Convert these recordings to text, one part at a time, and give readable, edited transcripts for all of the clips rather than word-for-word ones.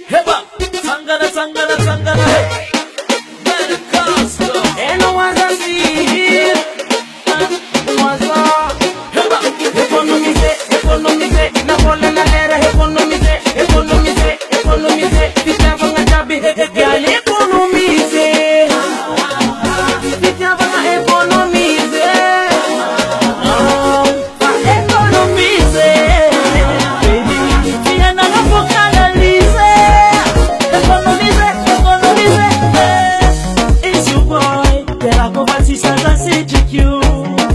Heba, Tangana, Tangana, Tangana, hey. And no one's a see. Heba, economize, na bola na era, economize, fica vanga jabi, gal economize. Fica vanga economize. Economize. Baby, fica na boca na lise. Economize. It's your boy, pela conversa da CGQ.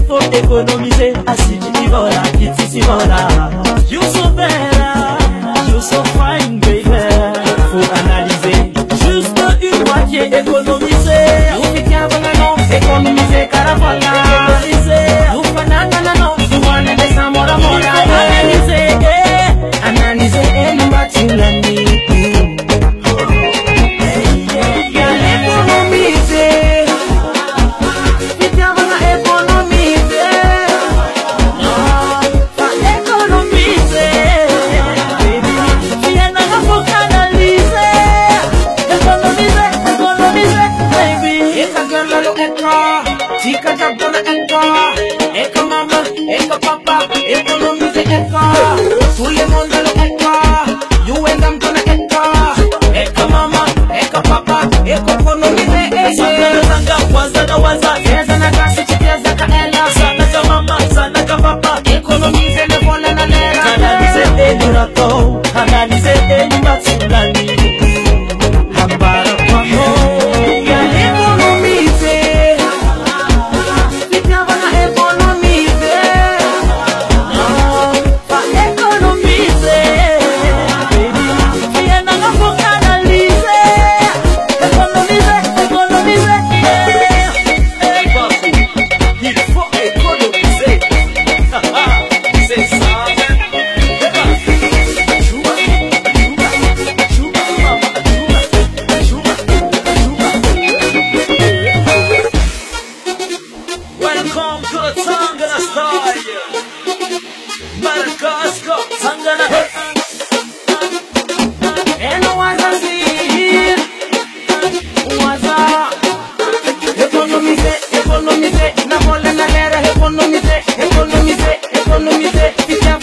For economize, asidi ora, kitisi ora. You so better, you so fine, baby. For analyser, juste une moitié économiser. Nous fiquons non, économiser, caravana. Économiser, nous fanana non, nous on est des amora mora. Analyser, nous battons la nuit. Chica jabona eka, eka mama, eka papa, economize eka. Tule monde lo eka, you and I'm gonna eka mama, eka papa, economize eka. Sana zanga waza na waza, yeza na kasi chikieza ka ela. Sana ka mama, sana ka papa, economize le bola na lera. Analize eni rato, analize eni matsulani. Hambara kwa mo. Welcome to the Tangana style. Madagascar, Tangana. And no one's a see. Economize, na bola na era, economize, fica